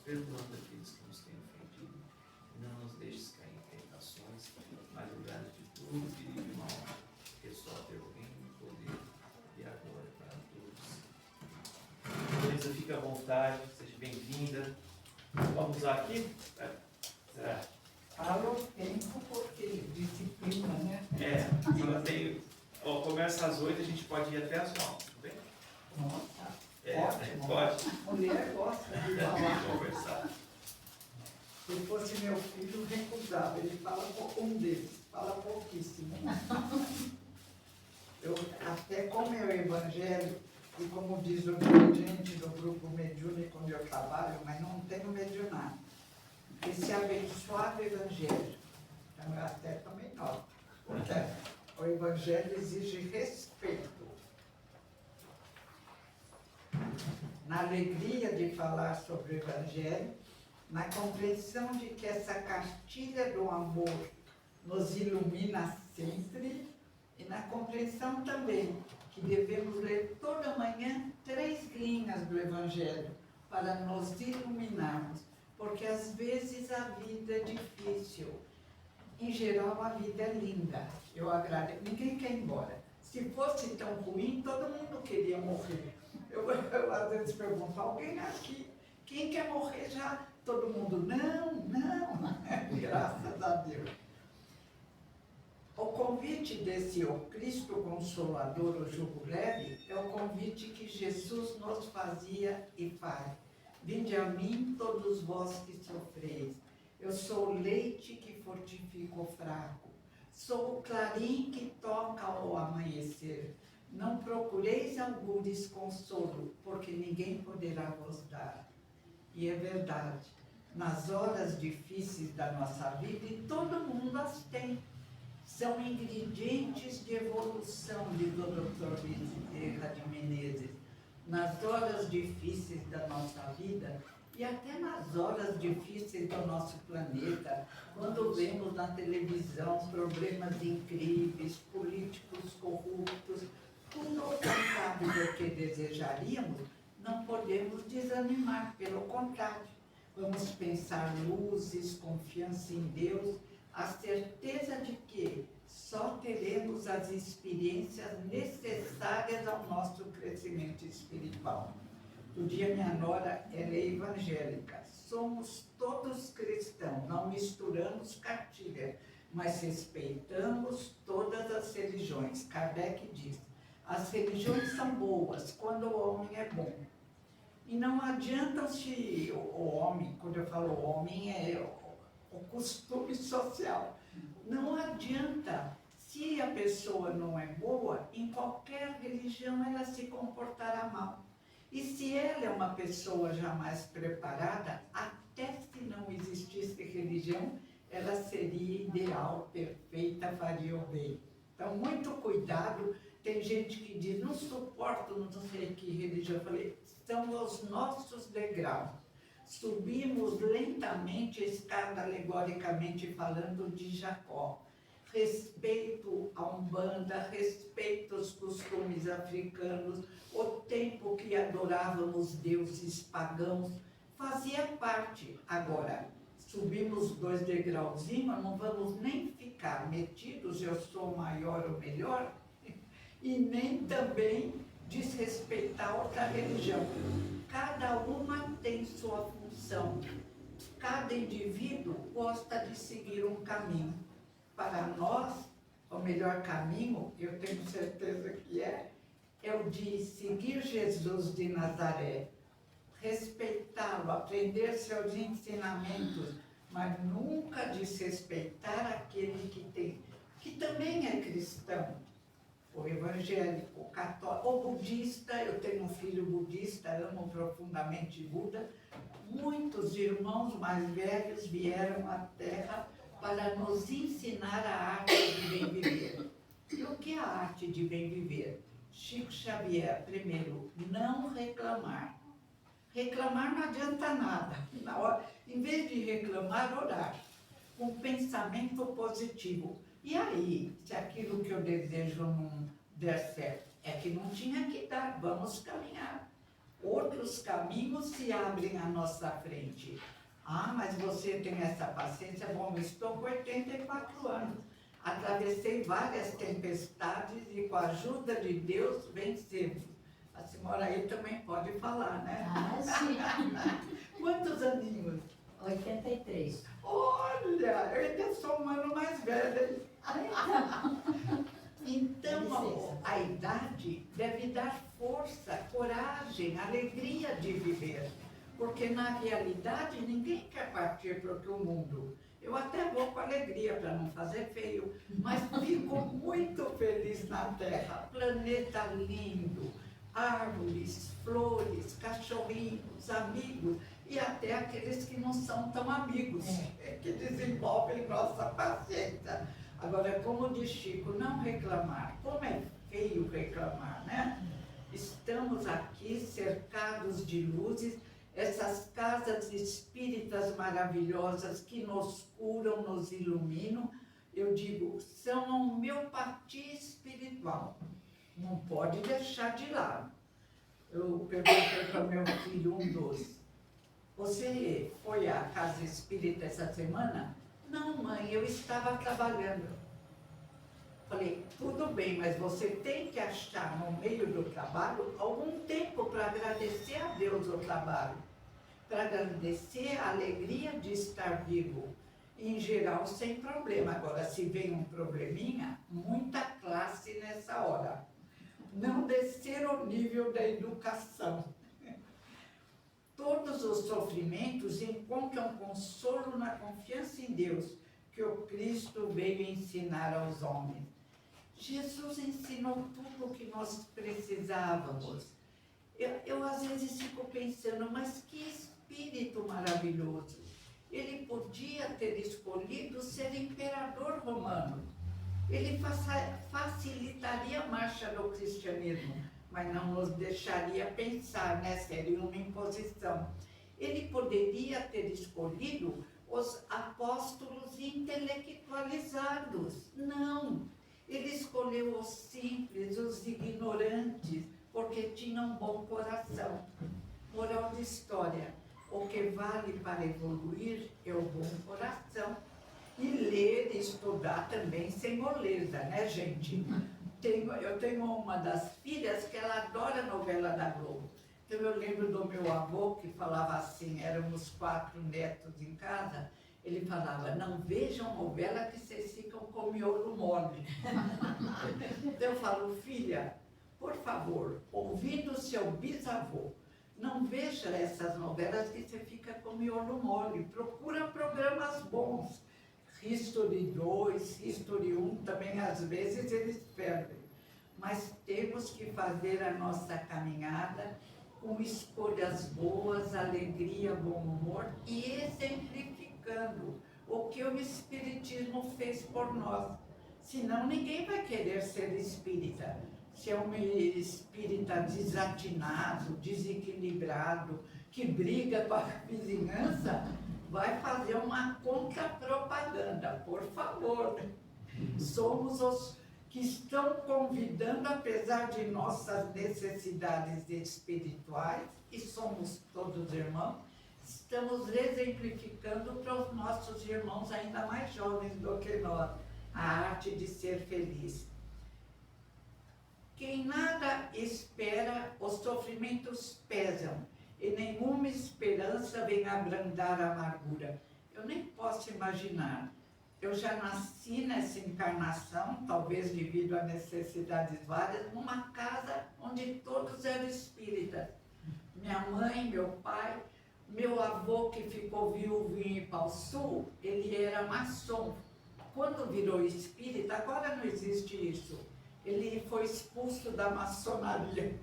perdoando aqueles que nos têm ofendido. Não nos deixes cair em tentações, mas livrai-nos de tudo, perigo e mal, porque só teu reino, o poder e a glória para todos. Luísa, fique à vontade, seja bem-vinda. Vamos usar aqui? Será? Fala o tempo porque disciplina, né? Ela tem. Começa às 8, a gente pode ir até às 9, tudo bem? Nossa, ótimo. Pode. Mulher gosta de falar. Conversar. Se fosse meu filho, recusava. Ele fala um deles, fala pouquíssimo. Eu, até como é o evangelho, e como diz o dirigente do grupo mediúnico onde eu trabalho, mas não tenho mediunado, esse abençoado evangelho, então eu até também noto, porque o evangelho exige respeito. Na alegria de falar sobre o evangelho, na compreensão de que essa cartilha do amor nos ilumina sempre, e na compreensão também que devemos ler toda manhã 3 linhas do evangelho para nos iluminarmos, porque às vezes a vida é difícil. Em geral, a vida é linda. Eu agradeço. Ninguém quer ir embora. Se fosse tão ruim, todo mundo queria morrer. Eu às vezes pergunto, alguém aqui, quem quer morrer já? Todo mundo, não. Graças a Deus. O convite desse O Cristo Consolador, o jugo leve, é o convite que Jesus nos fazia e faz. Vinde a mim, todos vós que sofreis. Eu sou o leite que fortifica o fraco. Sou o clarim que toca ao amanhecer. Não procureis algures consolo, porque ninguém poderá vos dar. E é verdade. Nas horas difíceis da nossa vida, e todo mundo as tem, são ingredientes de evolução, diz o Dr. Bezerra de Menezes. Nas horas difíceis da nossa vida e até nas horas difíceis do nosso planeta, quando vemos na televisão problemas incríveis, políticos corruptos, tudo ao contrário do que desejaríamos, não podemos desanimar, pelo contrário. Vamos pensar luzes, confiança em Deus, a certeza de que só teremos as experiências necessárias ao nosso crescimento espiritual. Do dia minha nora, ela é evangélica. Somos todos cristãos, não misturamos cartilha, mas respeitamos todas as religiões. Kardec diz, as religiões são boas quando o homem é bom. E não adianta se o homem, quando eu falo homem, é o costume social. Não adianta, se a pessoa não é boa, em qualquer religião ela se comportará mal. E se ela é uma pessoa já mais preparada, até se não existisse religião, ela seria ideal, perfeita, faria o bem. Então, muito cuidado. Tem gente que diz, não suporto, não sei que religião. Eu falei, são os nossos degraus. Subimos lentamente a escada, alegoricamente falando, de Jacó. Respeito à Umbanda, respeito aos costumes africanos, o tempo que adorávamos deuses pagãos, fazia parte. Agora, subimos 2 degrauzinhos, não vamos nem ficar metidos, eu sou maior ou melhor, e nem também desrespeitar outra religião. Cada uma tem sua função. Cada indivíduo gosta de seguir um caminho. Para nós, o melhor caminho, eu tenho certeza que é o de seguir Jesus de Nazaré, respeitá-lo, aprender seus ensinamentos, mas nunca desrespeitar aquele que também é cristão. O evangélico, o católico, o budista, eu tenho um filho budista, amo profundamente Buda. Muitos irmãos mais velhos vieram à Terra para nos ensinar a arte de bem viver. E o que é a arte de bem viver? Chico Xavier, primeiro, não reclamar. Reclamar não adianta nada. Na hora, em vez de reclamar, orar. Com pensamento positivo. E aí, se aquilo que eu desejo não der certo, é que não tinha que dar, vamos caminhar. outros caminhos se abrem à nossa frente. Ah, mas você tem essa paciência? Bom, eu estou com 84 anos. Atravessei várias tempestades e com a ajuda de Deus vencemos. A senhora aí também pode falar, né? Ah, sim. Quantos aninhos? 83. Olha, eu ainda sou um ano mais velha. Hein? Então, amor, a idade deve dar força, coragem, alegria de viver. Porque, na realidade, ninguém quer partir para outro mundo. Eu até vou com alegria para não fazer feio, mas fico muito feliz na Terra. Planeta lindo, árvores, flores, cachorrinhos, amigos e até aqueles que não são tão amigos, que desenvolvem nossa paciência. Agora, como diz Chico, não reclamar. Como é feio reclamar, né? Estamos aqui cercados de luzes, essas casas espíritas maravilhosas que nos curam, nos iluminam, eu digo, são a homeopatia espiritual. Não pode deixar de lado. Eu perguntei para o meu filho, um dos, você foi à casa espírita essa semana? Não, mãe, eu estava trabalhando. Falei, tudo bem, mas você tem que achar no meio do trabalho algum tempo para agradecer a Deus o trabalho, para agradecer a alegria de estar vivo. Em geral, sem problema. Agora, se vem um probleminha, muita classe nessa hora. Não descer o nível da educação. Todos os sofrimentos encontram consolo na confiança em Deus, que o Cristo veio ensinar aos homens. Jesus ensinou tudo o que nós precisávamos. Eu às vezes fico pensando, mas que espírito maravilhoso. Ele podia ter escolhido ser imperador romano. Ele facilitaria a marcha do cristianismo, mas não nos deixaria pensar, né? Seria uma imposição. Ele poderia ter escolhido os apóstolos intelectualizados. Não. Ele escolheu os simples, os ignorantes, porque tinham um bom coração. Moral de história, o que vale para evoluir é o bom coração. E ler e estudar também sem moleza, né, gente? Eu tenho uma das filhas que ela adora a novela da Globo. Então eu lembro do meu avô que falava assim, éramos 4 netos em casa, ele falava, não vejam novela que vocês ficam com miolo mole. Então eu falo, filha, por favor, ouvindo seu bisavô, não veja essas novelas que você fica com miolo mole. Procura programas bons. History 2, History 1, também às vezes eles perdem. Mas temos que fazer a nossa caminhada com escolhas boas, alegria, bom humor e exemplificando o que o Espiritismo fez por nós. Senão ninguém vai querer ser espírita. Se é um espírita desatinado, desequilibrado, que briga com a vizinhança, vai fazer uma contrapropaganda, por favor. Somos os que estão convidando, apesar de nossas necessidades espirituais, e somos todos irmãos, estamos exemplificando para os nossos irmãos ainda mais jovens do que nós, a arte de ser feliz. Quem nada espera, os sofrimentos pesam, e nenhuma esperança vem abrandar a amargura. Eu nem posso imaginar. Eu já nasci nessa encarnação, talvez devido a necessidades várias, numa casa onde todos eram espíritas. Minha mãe, meu pai, meu avô que ficou viúvo em Ipauçu, ele era maçom. Quando virou espírita, agora não existe isso. Ele foi expulso da maçonaria.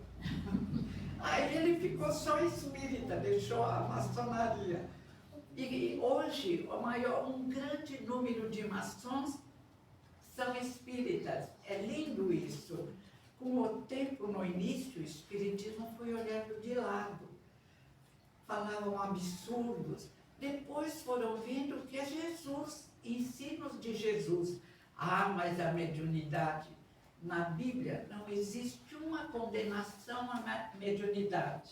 Aí ele ficou só espírita, deixou a maçonaria. E hoje, um grande número de maçons são espíritas. É lindo isso. Com o tempo, no início, o espiritismo foi olhado de lado. Falavam absurdos. Depois foram vendo que é Jesus, ensinos de Jesus. Ah, mas a mediunidade. Na Bíblia não existe uma condenação à mediunidade.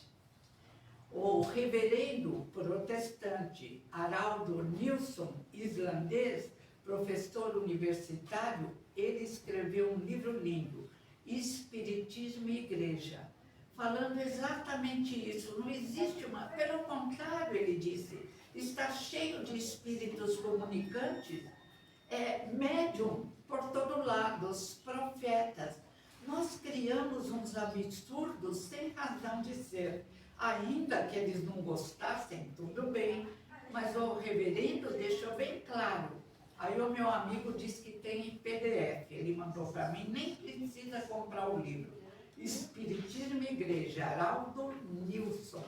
O reverendo protestante Haraldo Nilsson, islandês, professor universitário, ele escreveu um livro lindo, Espiritismo e Igreja, falando exatamente isso. Não existe uma... Pelo contrário, ele disse, está cheio de espíritos comunicantes, médium por todo lado, os profetas. Nós criamos uns absurdos sem razão de ser. Ainda que eles não gostassem, tudo bem, mas o reverendo deixou bem claro. Aí o meu amigo disse que tem em PDF, ele mandou para mim, nem precisa comprar o livro. Espiritismo e Igreja, Haraldo Nilsson.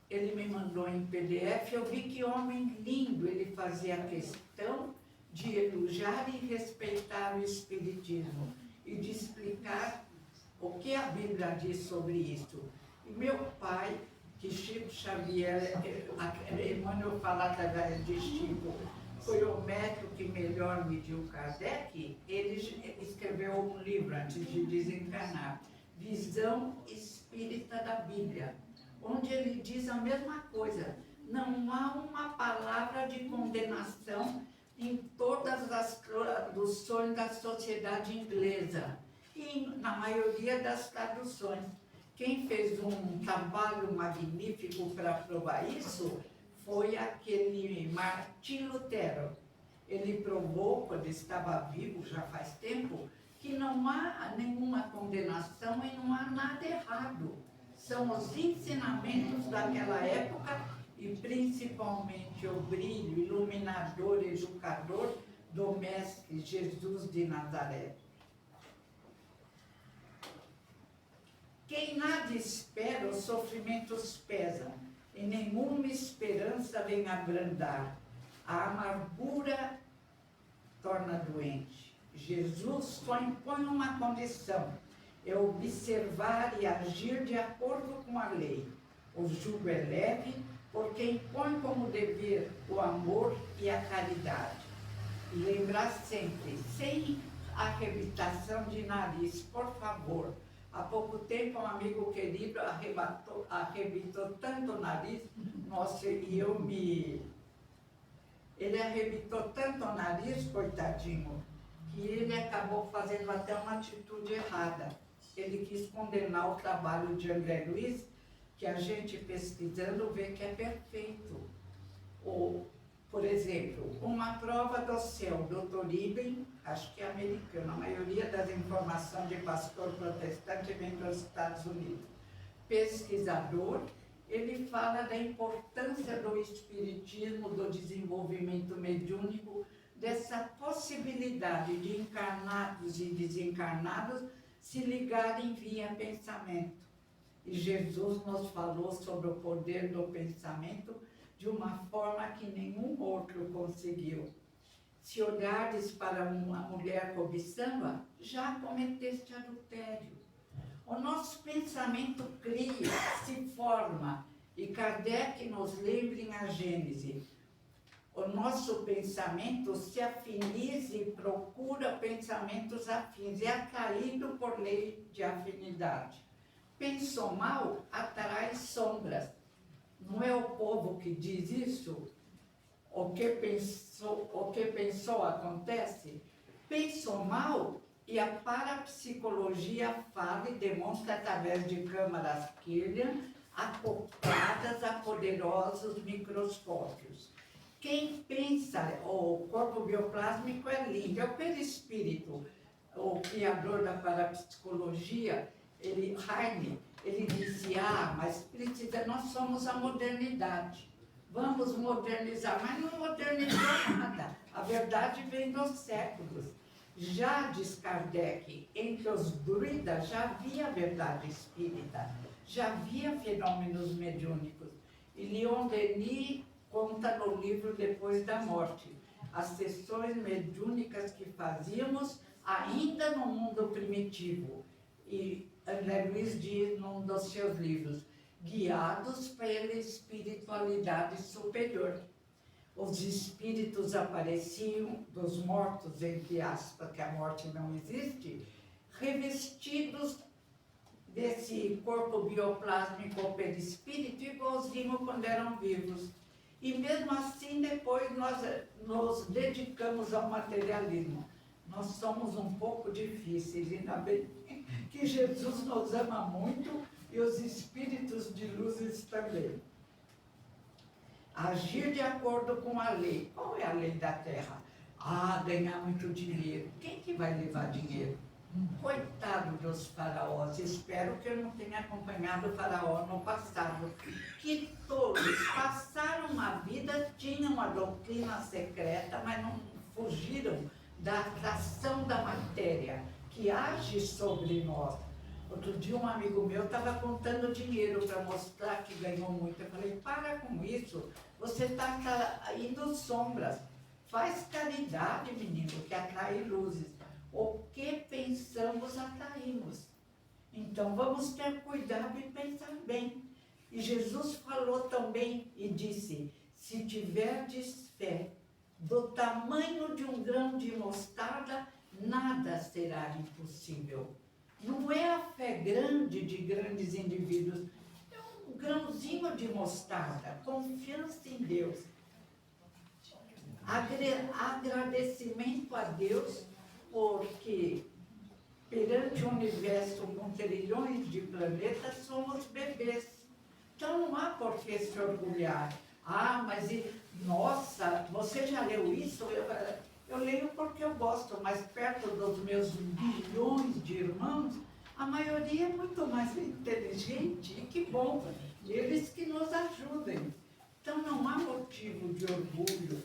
Ele me mandou em PDF, eu vi que homem lindo, ele fazia questão de elogiar e respeitar o Espiritismo e de explicar o que a Bíblia diz sobre isso. E meu pai, que Chico Xavier, Emmanuel fala através de Chico, foi o médico que melhor mediu Kardec, ele escreveu um livro antes de desencarnar, Visão Espírita da Bíblia, onde ele diz a mesma coisa. Não há uma palavra de condenação em todas as traduções da sociedade inglesa e na maioria das traduções. Quem fez um trabalho magnífico para provar isso foi aquele Martim Lutero. Ele provou, quando estava vivo, já faz tempo, que não há nenhuma condenação e não há nada errado. São os ensinamentos daquela época e principalmente o brilho iluminador, educador do Mestre Jesus de Nazaré. Quem nada espera, os sofrimentos pesam, e nenhuma esperança vem abrandar. A amargura torna doente. Jesus só impõe uma condição, é observar e agir de acordo com a lei. O jugo é leve, porque impõe como dever o amor e a caridade. E lembrar sempre, sem arrebitação de nariz, por favor. Há pouco tempo, um amigo querido arrebitou tanto o nariz, nossa, e ele arrebitou tanto o nariz, coitadinho, que ele acabou fazendo até uma atitude errada. Ele quis condenar o trabalho de André Luiz, que a gente pesquisando vê que é perfeito. Por exemplo, uma prova do céu, Dr. Iben, acho que é americano, a maioria das informações de pastor protestante vem dos Estados Unidos. Pesquisador, ele fala da importância do espiritismo, do desenvolvimento mediúnico, dessa possibilidade de encarnados e desencarnados se ligarem via pensamento. E Jesus nos falou sobre o poder do pensamento de uma forma que nenhum outro conseguiu. Se olhares para uma mulher cobiçando, já cometeste adultério. O nosso pensamento cria, se forma, e Kardec nos lembra em A Gênese. O nosso pensamento se afiniza e procura pensamentos afins, é atraído por lei de afinidade. Pensou mal, atrai sombras. Não é o povo que diz isso? O que pensou acontece? Pensou mal e a parapsicologia fala e demonstra através de câmaras Kirlian acopladas a poderosos microscópios. Quem pensa, o corpo bioplásmico é lindo, é o perispírito. O criador da parapsicologia, Heine, ele dizia, mas precisa, nós somos a modernidade. Vamos modernizar, mas não modernizou nada. A verdade vem dos séculos. Já, diz Kardec, entre os druidas já havia verdade espírita, já havia fenômenos mediúnicos. E Leon Denis conta no livro Depois da Morte, as sessões mediúnicas que fazíamos ainda no mundo primitivo. E André Luiz diz num dos seus livros, guiados pela espiritualidade superior. Os espíritos apareciam dos mortos, entre aspas, que a morte não existe, revestidos desse corpo bioplásmico ou perispírito igualzinho quando eram vivos. E mesmo assim, depois nós nos dedicamos ao materialismo. Nós somos um pouco difíceis, ainda bem que Jesus nos ama muito e os espíritos de luzes também. Agir de acordo com a lei. Qual é a lei da terra? Ah, ganhar muito dinheiro. Quem que vai levar dinheiro? Coitado dos faraós. Espero que eu não tenha acompanhado o faraó no passado. Que todos passaram a vida, tinham a doutrina secreta, mas não fugiram da atração da matéria, que age sobre nós. Outro dia um amigo meu estava contando dinheiro para mostrar que ganhou muito. Eu falei, para com isso, você está indo sombras. Faz caridade, menino, que atrai luzes. O que pensamos, atraímos. Então vamos ter cuidado e pensar bem. E Jesus falou também e disse, se tiverdes fé do tamanho de um grão de mostarda, nada será impossível. Não é a fé grande de grandes indivíduos, é um grãozinho de mostarda, confiança em Deus. Agradecimento a Deus, porque perante o universo com trilhões de planetas, somos bebês. Então não há por que se orgulhar. Ah, mas nossa, você já leu isso? Eu leio porque eu gosto, mas perto dos meus bilhões de irmãos, a maioria é muito mais inteligente, e que bom, eles que nos ajudem. Então não há motivo de orgulho.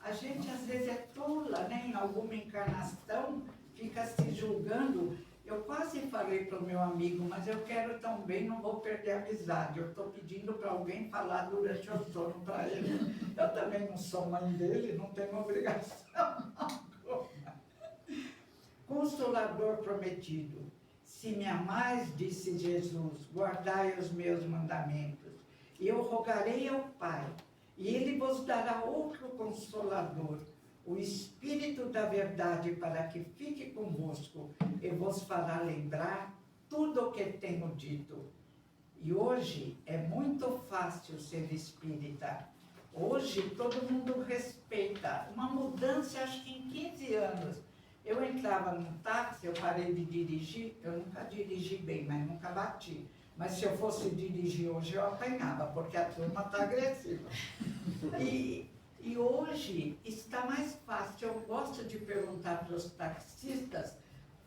A gente às vezes é tola, né? Em alguma encarnação, fica se julgando. Eu quase falei para o meu amigo, mas eu quero também, não vou perder a amizade. Eu estou pedindo para alguém falar durante o sono para ele. Eu também não sou mãe dele, não tenho obrigação alguma. Consolador prometido. Se me amais, disse Jesus, guardai os meus mandamentos. E eu rogarei ao Pai, e Ele vos dará outro Consolador, o Espírito da Verdade, para que fique convosco e vos fará lembrar tudo o que tenho dito. E hoje é muito fácil ser espírita. Hoje todo mundo respeita. Uma mudança, acho que em 15 anos. Eu entrava num táxi, eu parei de dirigir, eu nunca dirigi bem, mas nunca bati. Mas se eu fosse dirigir hoje, eu apanhava, porque a turma está agressiva. E hoje está mais fácil. Eu gosto de perguntar para os taxistas.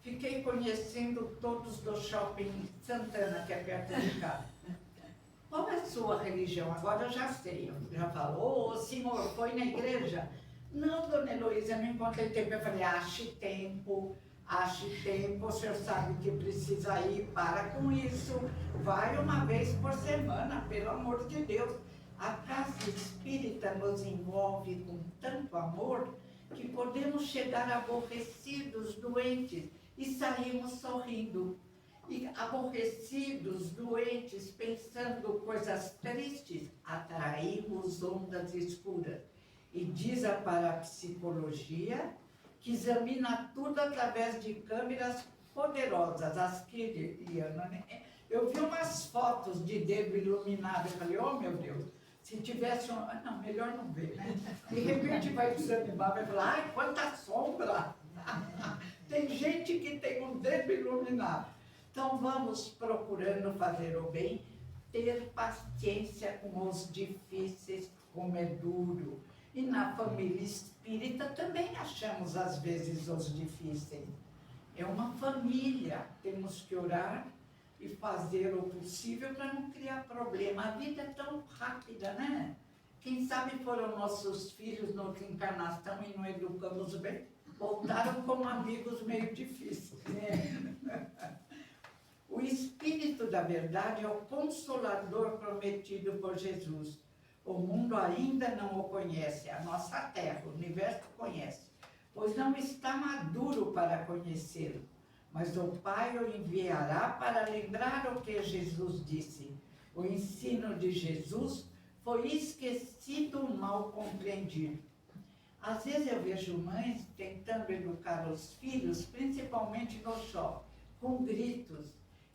Fiquei conhecendo todos do shopping Santana, que é perto de casa. Qual é a sua religião? Agora eu já sei. Já falou, o senhor foi na igreja? Não, dona Heloísa, eu não encontrei tempo. Eu falei, ache tempo, o senhor sabe que precisa ir, para com isso. Vai uma vez por semana, pelo amor de Deus. A casa espírita nos envolve com tanto amor que podemos chegar aborrecidos, doentes e saímos sorrindo. E aborrecidos, doentes, pensando coisas tristes, atraímos ondas escuras. E diz a parapsicologia que examina tudo através de câmeras poderosas, as kirlianas, né? Eu vi umas fotos de dedo iluminado, eu falei, oh meu Deus, se tivesse um... Não, melhor não ver, né? De repente vai desanimar, vai falar, ai, quanta sombra! Tem gente que tem um dedo iluminado. Então vamos procurando fazer o bem, ter paciência com os difíceis, como é duro. E na família espírita também achamos às vezes os difíceis. É uma família, temos que orar e fazer o possível para não criar problema. A vida é tão rápida, né? Quem sabe foram nossos filhos noutra encarnação e não educamos bem, voltaram como amigos meio difíceis, né? O Espírito da Verdade é o Consolador prometido por Jesus. O mundo ainda não o conhece, a nossa terra, o universo conhece, pois não está maduro para conhecê-lo. Mas o Pai o enviará para lembrar o que Jesus disse. O ensino de Jesus foi esquecido ou mal compreendido. Às vezes eu vejo mães tentando educar os filhos, principalmente no shopping, com gritos.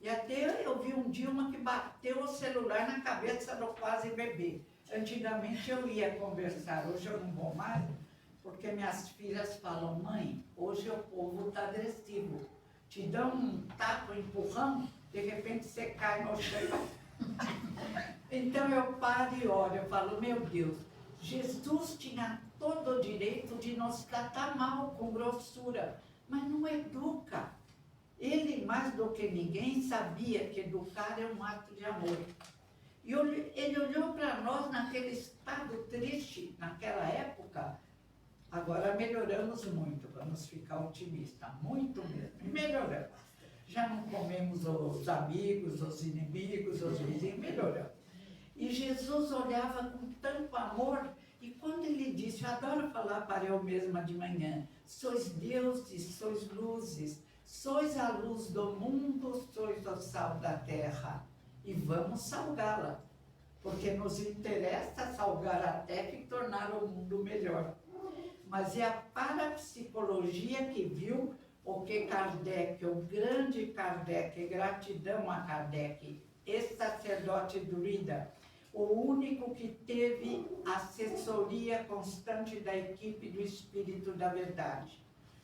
E até eu vi um dia uma que bateu o celular na cabeça do quase bebê. Antigamente eu ia conversar, hoje eu não vou mais, porque minhas filhas falam, mãe, hoje o povo está agressivo. Te dão um tapa, um empurrão, de repente você cai no chão. Então eu paro e olho, eu falo, meu Deus, Jesus tinha todo o direito de nos tratar mal, com grossura, mas não educa. Ele, mais do que ninguém, sabia que educar é um ato de amor. E ele olhou para nós naquele estado triste, naquela época. Agora melhoramos muito, vamos ficar otimistas, muito mesmo, melhoramos. Já não comemos os amigos, os inimigos, os vizinhos, melhoramos. E Jesus olhava com tanto amor, e quando ele disse, eu adoro falar para eu mesma de manhã, sois deuses, sois luzes, sois a luz do mundo, sois o sal da terra, e vamos salgá-la, porque nos interessa salgar a terra e tornar o mundo melhor. Mas é a parapsicologia que viu o que Kardec, o grande Kardec, gratidão a Kardec, esse sacerdote druida, o único que teve assessoria constante da equipe do Espírito da Verdade.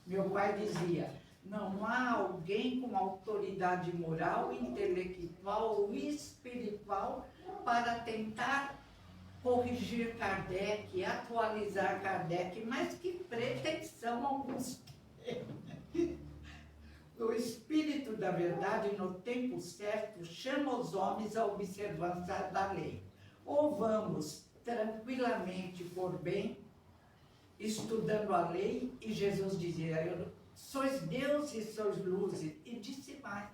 Meu pai dizia, não há alguém com autoridade moral, intelectual ou espiritual para tentar corrigir Kardec, atualizar Kardec, mas que pretensão alguns têm. O Espírito da Verdade, no tempo certo, chama os homens à observância da lei. Ou vamos tranquilamente por bem, estudando a lei, e Jesus dizia, sois Deus e sois luzes, e disse mais,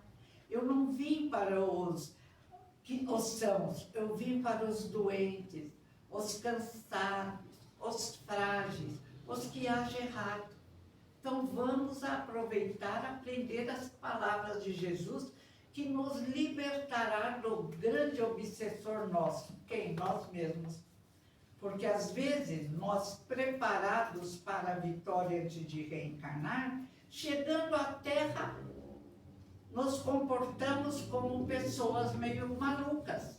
eu não vim para os sãos, eu vim para os doentes, os cansados, os frágeis, os que agem errado. Então vamos aproveitar, aprender as palavras de Jesus, que nos libertará do grande obsessor nosso, quem? Nós mesmos. Porque às vezes nós, preparados para a vitória antes de reencarnar, chegando à Terra, nos comportamos como pessoas meio malucas.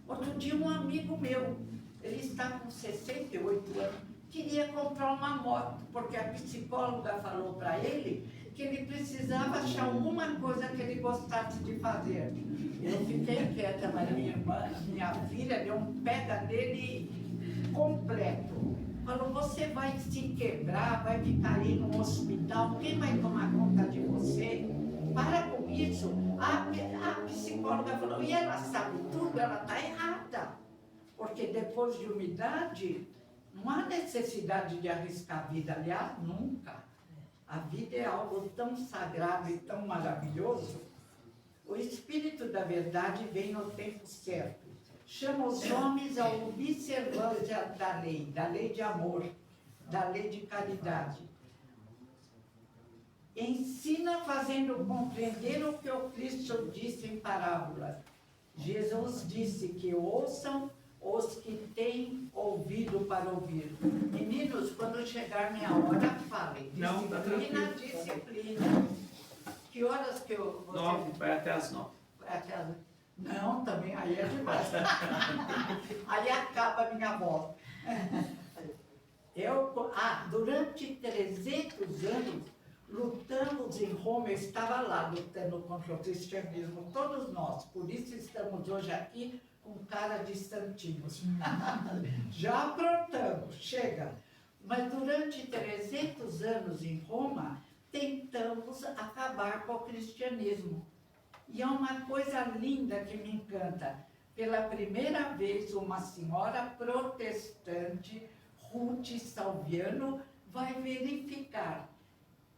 Outro dia um amigo meu, ele está com 68 anos, queria comprar uma moto, porque a psicóloga falou para ele que ele precisava achar alguma coisa que ele gostasse de fazer. Eu fiquei quieta, mas minha filha deu um pega nele completo. Falou, você vai se quebrar, vai ficar aí no hospital, quem vai tomar conta de você? Para com isso. A psicóloga falou, e ela sabe tudo, ela está errada. Porque depois de uma idade, não há necessidade de arriscar a vida, aliás, nunca. A vida é algo tão sagrado e tão maravilhoso. O Espírito da Verdade vem no tempo certo. Chama os homens à observância da lei de amor, da lei de caridade. Ensina fazendo compreender o que o Cristo disse em parábolas. Jesus disse que ouçam os que têm ouvido para ouvir. Meninos, quando chegar minha hora, falem. Não, tá Disciplina, tranquilo. disciplina. Que horas que eu... 9, vai até as 9. Não, também aí é demais. Aí acaba a minha voz. Durante 300 anos, lutamos em Roma, eu estava lá lutando contra o cristianismo, todos nós, por isso estamos hoje aqui com cara de santinhos. Já aprontamos, chega. Mas durante 300 anos em Roma, tentamos acabar com o cristianismo. E é uma coisa linda que me encanta. Pela primeira vez, uma senhora protestante, Ruth Salviano, vai verificar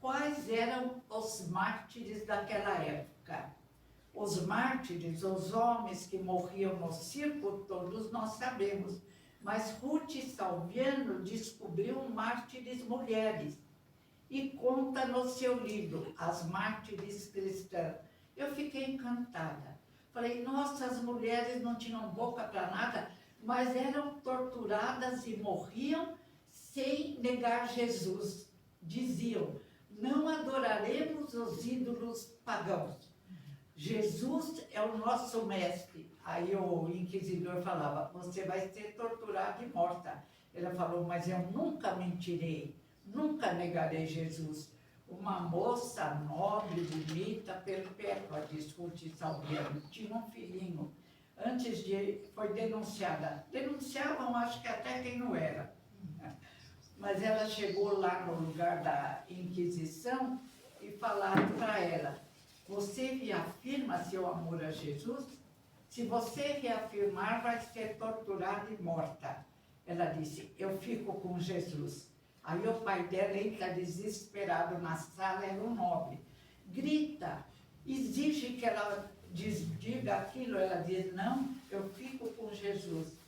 quais eram os mártires daquela época. Os mártires, os homens que morriam no circo, todos nós sabemos. Mas Ruth Salviano descobriu mártires mulheres e conta no seu livro, As Mártires Cristãs. Eu fiquei encantada. Falei, nossa, as mulheres não tinham boca para nada, mas eram torturadas e morriam sem negar Jesus. Diziam, não adoraremos os ídolos pagãos. Jesus é o nosso mestre. Aí o inquisidor falava, você vai ser torturada e morta. Ela falou, mas eu nunca mentirei, nunca negarei Jesus. Uma moça nobre, bonita, perpétua, disse Ruth Salgueiro, tinha um filhinho. Antes de... foi denunciada. Denunciavam, acho que até quem não era. Mas ela chegou lá no lugar da Inquisição e falaram para ela, você reafirma seu amor a Jesus? Se você reafirmar, vai ser torturada e morta. Ela disse, eu fico com Jesus. Aí o pai dela entra desesperado na sala, era um nobre. Grita, exige que ela diga aquilo. Ela diz, não, eu fico com Jesus.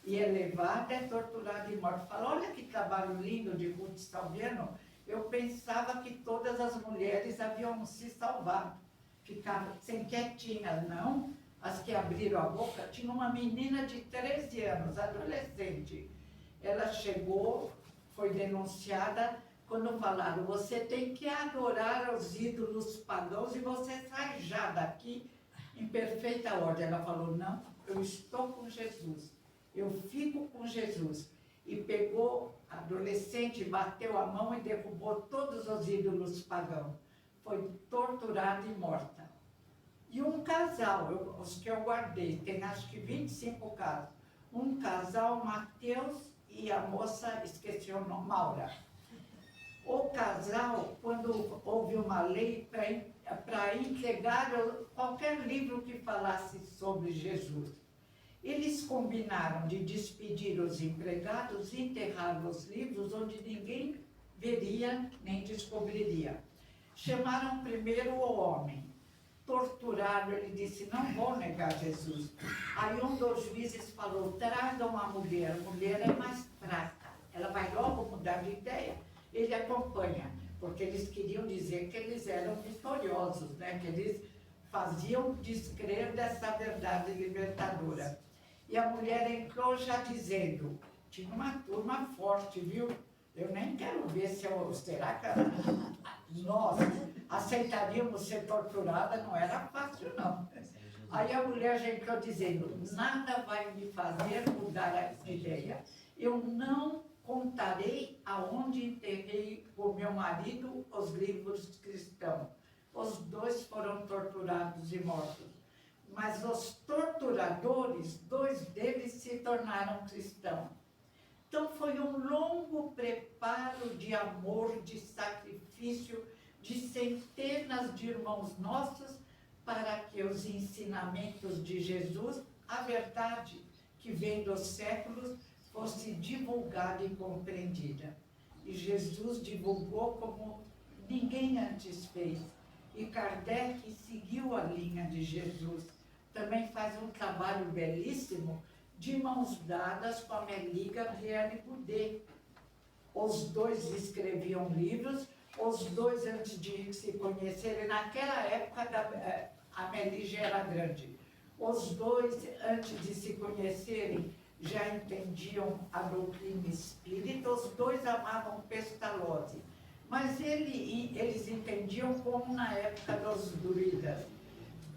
E é levada, é torturada e morta. Fala, olha que trabalho lindo de Ruth Salgueiro. Eu pensava que todas as mulheres haviam se salvado. Ficaram sem quietinhas, não. As que abriram a boca, tinha uma menina de 13 anos, adolescente. Ela chegou, foi denunciada, quando falaram, você tem que adorar os ídolos pagãos e você sai já daqui em perfeita ordem. Ela falou, não, eu estou com Jesus, eu fico com Jesus. E pegou a adolescente, bateu a mão e derrubou todos os ídolos pagãos. Foi torturada e morta. E um casal, os que eu guardei, tem acho que 25 casos. Um casal, Mateus e a moça, esqueci o nome, Maura. O casal, quando houve uma lei para entregar qualquer livro que falasse sobre Jesus, eles combinaram de despedir os empregados e enterrar os livros onde ninguém veria nem descobriria. Chamaram primeiro o homem. Torturaram, ele disse, não vou negar Jesus. Aí um dos juízes falou, tragam a mulher é mais fraca, ela vai logo mudar de ideia. Ele acompanha, porque eles queriam dizer que eles eram vitoriosos, né? Que eles faziam descrer dessa verdade libertadora. E a mulher entrou já dizendo, tinha uma turma forte, viu? Eu nem quero ver será que nós aceitaríamos ser torturada, não era fácil, não. Aí a mulher já entrou dizendo, nada vai me fazer mudar essa ideia. Eu não contarei aonde enterrei com meu marido os livros cristãos. Os dois foram torturados e mortos. Mas os torturadores, 2 deles se tornaram cristãos. Então foi um longo preparo de amor, de sacrifício, de centenas de irmãos nossos, para que os ensinamentos de Jesus, a verdade que vem dos séculos, fosse divulgada e compreendida. E Jesus divulgou como ninguém antes fez. E Kardec seguiu a linha de Jesus. Também faz um trabalho belíssimo, de mãos dadas com a Amélie Gabrielle Boudet. Os dois escreviam livros, os dois antes de se conhecerem, naquela época a Amélie já era grande. Os dois antes de se conhecerem já entendiam a doutrina espírita, os dois amavam Pestalozzi. Mas eles entendiam como na época dos druidas.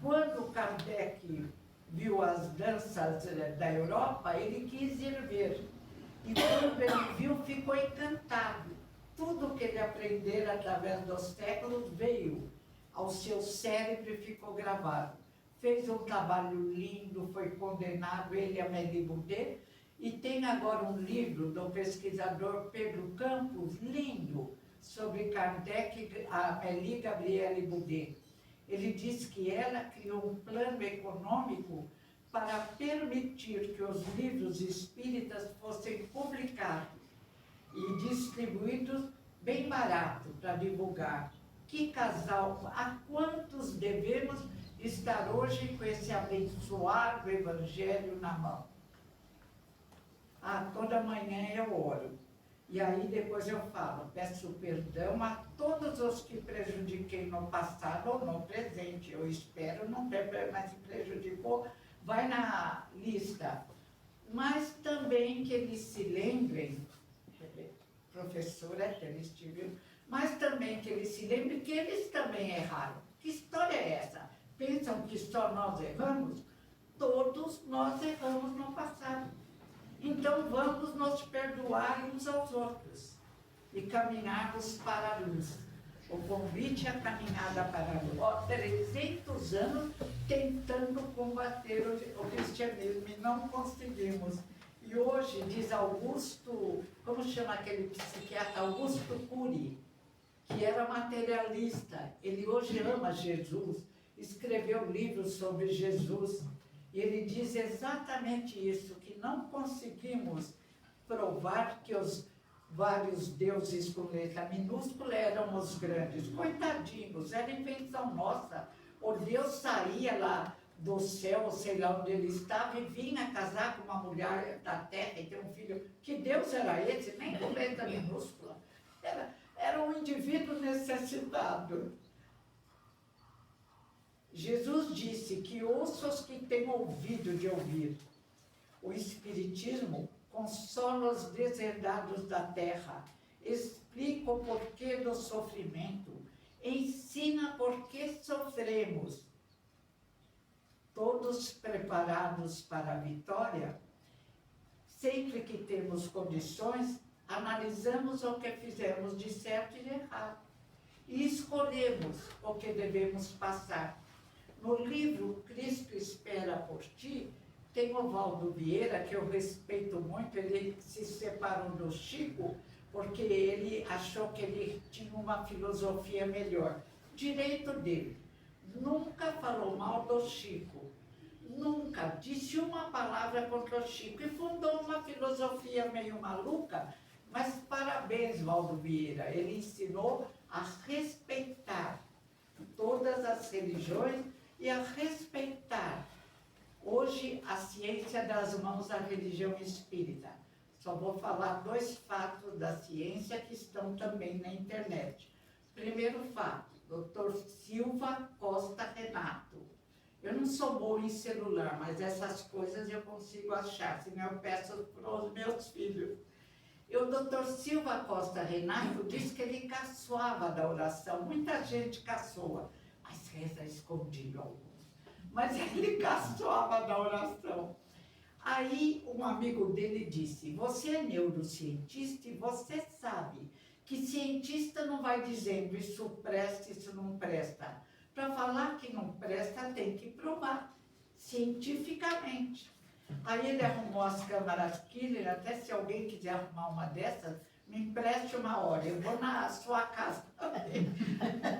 Quando Kardec viu as danças da Europa, ele quis ir ver. E quando ele viu, ficou encantado. Tudo que ele aprendera através dos séculos veio ao seu cérebro e ficou gravado. Fez um trabalho lindo, foi condenado, ele e Amélie Boudet, e tem agora um livro do pesquisador Pedro Campos, lindo, sobre Kardec, a Amélie Gabrielle Boudet. Ele diz que ela criou um plano econômico para permitir que os livros espíritas fossem publicados e distribuídos bem barato para divulgar. Que casal, a quantos devemos estar hoje com esse abençoado evangelho na mão? Toda manhã eu oro. E aí depois eu falo, peço perdão a todos os que prejudiquei no passado ou no presente. Eu espero não ter, mas se prejudicou, vai na lista. Mas também que eles se lembrem, professora, que eles tiveram, mas também que eles se lembrem que eles também erraram. Que história é essa? pensam que só nós erramos, todos nós erramos no passado. Então vamos nos perdoar uns aos outros e caminharmos para a luz. O convite é a caminhada para a luz. Há 300 anos tentando combater o cristianismo e não conseguimos. E hoje, diz Augusto, como chama aquele psiquiatra? Augusto Cury, que era materialista. Ele hoje ama Jesus, escreveu livros sobre Jesus. E ele diz exatamente isso, que não conseguimos provar que os vários deuses com letra minúscula eram os grandes. Coitadinhos, era invenção nossa. O Deus saía lá do céu, sei lá onde ele estava, e vinha casar com uma mulher da terra e ter um filho. Que Deus era esse? Nem com letra minúscula. Era um indivíduo necessitado. Jesus disse que ouça os que têm ouvido de ouvir. O Espiritismo consola os deserdados da terra, explica o porquê do sofrimento, ensina por que sofremos. Todos preparados para a vitória, sempre que temos condições, analisamos o que fizemos de certo e de errado e escolhemos o que devemos passar. No livro Cristo Espera por Ti, tem o Valdo Vieira, que eu respeito muito. Ele se separou do Chico porque ele achou que ele tinha uma filosofia melhor. Direito dele. Nunca falou mal do Chico. Nunca disse uma palavra contra o Chico. E fundou uma filosofia meio maluca, mas parabéns, Valdo Vieira. Ele ensinou a respeitar todas as religiões e a respeitar. Hoje, a ciência das mãos da religião espírita. Só vou falar 2 fatos da ciência que estão também na internet. Primeiro fato, Dr. Silva Costa Renato. Eu não sou boa em celular, mas essas coisas eu consigo achar, senão eu peço para os meus filhos. E o Dr. Silva Costa Renato diz que ele caçoava da oração. Muita gente caçoa, mas reza escondido alguns. Mas ele caçoava da oração. Aí um amigo dele disse, você é neurocientista e você sabe que cientista não vai dizendo isso presta, isso não presta. Para falar que não presta, tem que provar, cientificamente. Aí ele arrumou as câmaras Killer, até se alguém quiser arrumar uma dessas, me empreste uma hora, eu vou na sua casa também.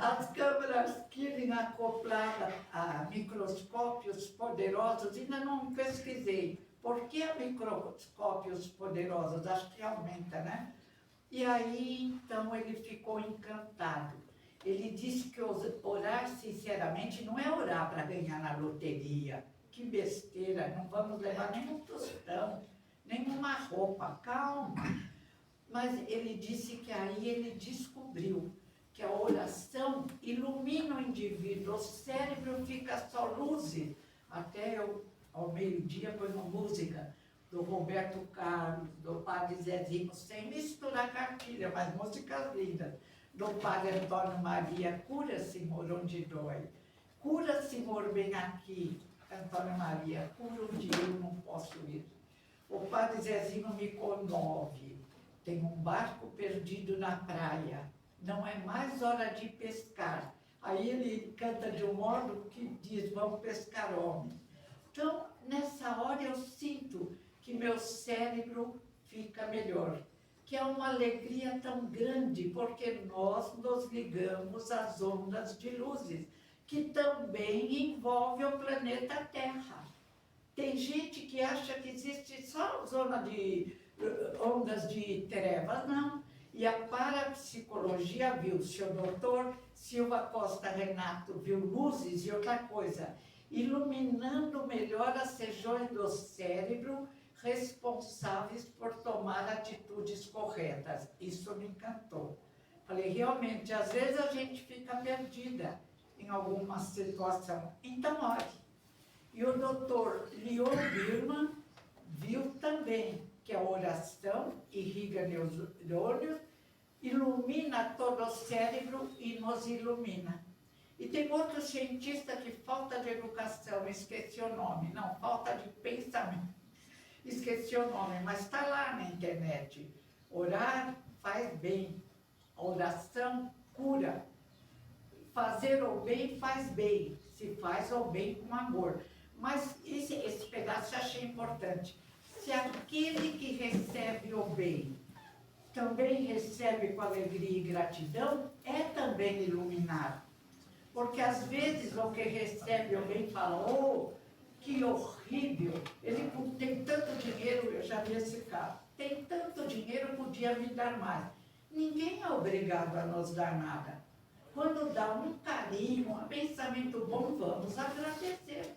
As câmeras Killer acopladas a microscópios poderosos, ainda não pesquisei. Por que a microscópios poderosos? Acho que aumenta, né? E aí, então, ele ficou encantado. Ele disse que orar sinceramente não é orar para ganhar na loteria. Que besteira, não vamos levar nenhum tostão, nenhuma roupa, calma. Mas ele disse que aí ele descobriu que a oração ilumina o indivíduo, o cérebro fica só luzes. Até eu, ao meio-dia, põe uma música do Roberto Carlos, do Padre Zezinho, sem misturar cartilha, mas músicas lindas. Do Padre Antônio Maria, cura, Senhor, onde dói. Cura, Senhor, vem aqui. Antônio Maria, cura onde eu não posso ir. O Padre Zezinho me comove. Tem um barco perdido na praia. Não é mais hora de pescar. Aí ele canta de um modo que diz, vamos pescar homens. Então, nessa hora eu sinto que meu cérebro fica melhor. Que é uma alegria tão grande, porque nós nos ligamos às ondas de luzes, que também envolve o planeta Terra. Tem gente que acha que existe só zona de ondas de trevas, não. E a parapsicologia viu, o seu doutor Silva Costa Renato viu luzes e outra coisa, iluminando melhor as regiões do cérebro responsáveis por tomar atitudes corretas. Isso me encantou. Falei, realmente, às vezes a gente fica perdida em alguma situação. Então, ore. E o doutor Leon Birman viu também que a oração irriga neurônios, ilumina todo o cérebro e nos ilumina. E tem outro cientista que falta de educação, esqueci o nome, não, falta de pensamento, esqueci o nome, mas está lá na internet. Orar faz bem, a oração cura. Fazer o bem faz bem, se faz o bem com amor. Mas esse pedaço eu achei importante. Se aquele que recebe o bem também recebe com alegria e gratidão, é também iluminado. Porque às vezes o que recebe o bem fala, oh, que horrível, ele tem tanto dinheiro, eu já vi esse caso, tem tanto dinheiro, podia me dar mais. Ninguém é obrigado a nos dar nada. Quando dá um carinho, um pensamento bom, vamos agradecer.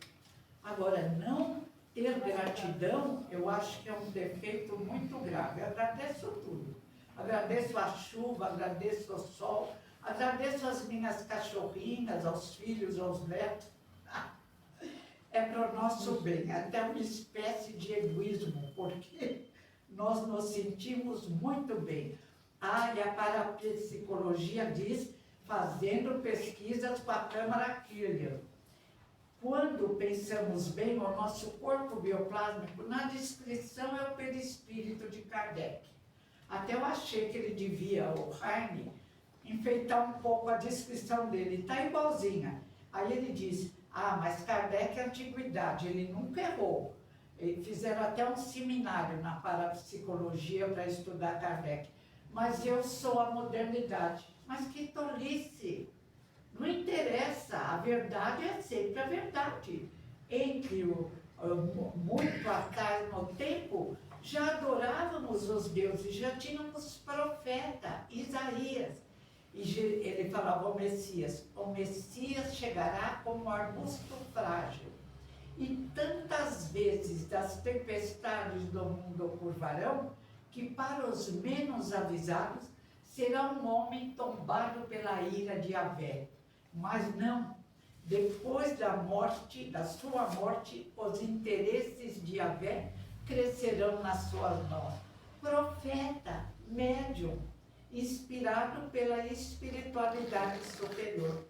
Agora, não ter gratidão, eu acho que é um defeito muito grave. Eu agradeço tudo. Agradeço a chuva, agradeço o sol, agradeço as minhas cachorrinhas, aos filhos, aos netos. É para o nosso bem, até uma espécie de egoísmo, porque nós nos sentimos muito bem. E a parapsicologia diz, fazendo pesquisas com a Câmara Kirlian. Quando pensamos bem, o nosso corpo bioplásmico, na descrição é o perispírito de Kardec. Até eu achei que ele devia, o Heine, enfeitar um pouco a descrição dele. Está igualzinha. Aí ele diz, mas Kardec é antiguidade, ele nunca errou. Fizeram até um seminário na parapsicologia para estudar Kardec. Mas eu sou a modernidade. Mas que tolice! Não interessa, a verdade é sempre a verdade. Entre muito atrás no tempo, já adorávamos os deuses, já tínhamos profeta, Isaías. E ele falava o Messias chegará como um arbusto frágil. E tantas vezes das tempestades do mundo curvarão, que para os menos avisados, será um homem tombado pela ira de Yahvé. Mas não, depois da morte, da sua morte, os interesses de Yahvé crescerão nas suas mãos. Profeta, médium, inspirado pela espiritualidade superior.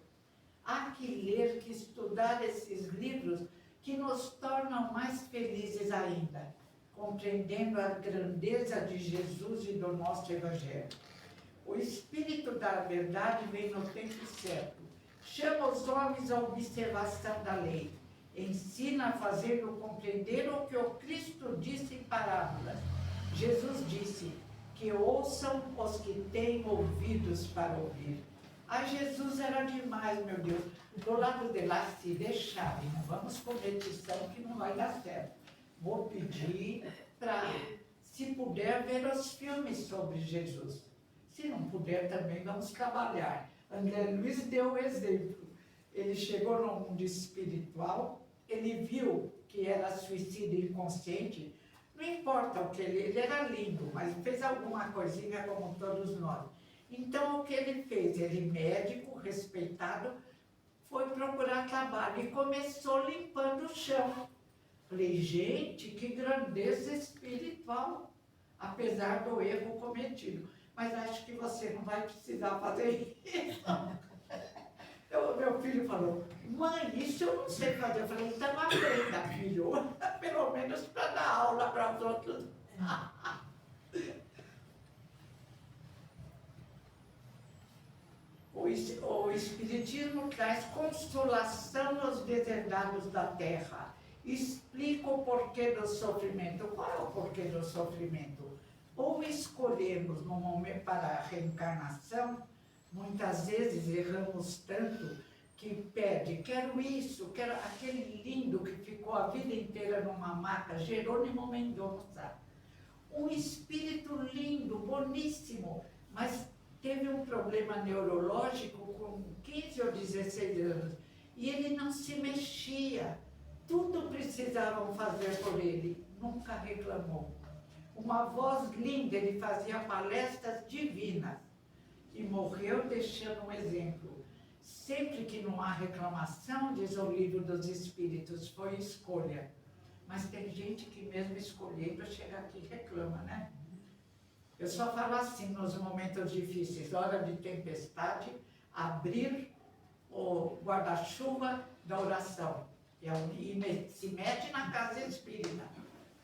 Há que ler, que estudar esses livros que nos tornam mais felizes ainda, compreendendo a grandeza de Jesus e do nosso Evangelho. O Espírito da Verdade vem no tempo certo, chama os homens à observação da lei, ensina a fazê-lo compreender o que o Cristo disse em parábolas. Jesus disse que ouçam os que têm ouvidos para ouvir. Jesus era demais, meu Deus. Do lado de lá, se deixar, não vamos competição que não vai dar certo. Vou pedir para, se puder, ver os filmes sobre Jesus. Se não puder, também vamos trabalhar. André Luiz deu o exemplo. Ele chegou no mundo espiritual, ele viu que era suicida inconsciente. Não importa o que ele era lindo, mas fez alguma coisinha como todos nós. Então, o que ele fez? Ele, médico, respeitado, foi procurar trabalho e começou limpando o chão. Falei, gente, que grandeza espiritual, apesar do erro cometido. Mas acho que você não vai precisar fazer isso. Meu filho falou, mãe, isso eu não sei fazer. Eu falei, então aprenda, filho, pelo menos para dar aula para os outros. O Espiritismo traz consolação aos deserdados da terra. Explica o porquê do sofrimento. Qual é o porquê do sofrimento? Ou escolhemos no momento para a reencarnação, muitas vezes erramos tanto que pede, quero isso, quero aquele lindo que ficou a vida inteira numa maca, Jerônimo Mendonça. Um espírito lindo, boníssimo, mas teve um problema neurológico com 15 ou 16 anos e ele não se mexia. Tudo precisavam fazer por ele, nunca reclamou. Uma voz linda, ele fazia palestras divinas e morreu deixando um exemplo. Sempre que não há reclamação, diz o livro dos Espíritos, foi escolha. Mas tem gente que mesmo escolhendo chega aqui e reclama, né? Eu só falo assim nos momentos difíceis, hora de tempestade, abrir o guarda-chuva da oração. E se mete na casa espírita.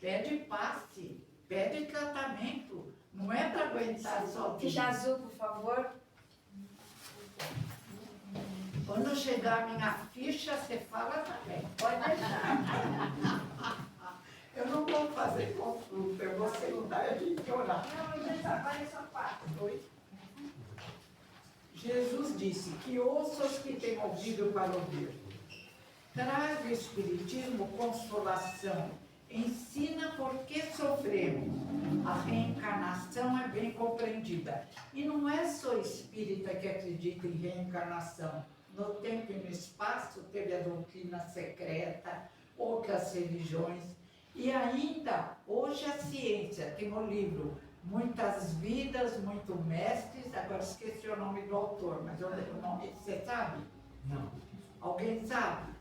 Pede passe, pede tratamento. Não é para aguentar sozinho. Ficha azul, por favor. Quando chegar a minha ficha, você fala também. Pode deixar. Eu não vou fazer consulta, eu vou sentar e orar. Não, mas agora é só 4. Jesus disse que ouça os que têm ouvido para ouvir. Traz o Espiritismo consolação. Ensina por que sofremos. A reencarnação é bem compreendida. E não é só espírita que acredita em reencarnação. No tempo e no espaço teve a doutrina secreta, outras religiões. E ainda, hoje a ciência tem um livro, Muitas Vidas, Muito Mestres, agora esqueci o nome do autor, mas o nome, você sabe? Não. Alguém sabe?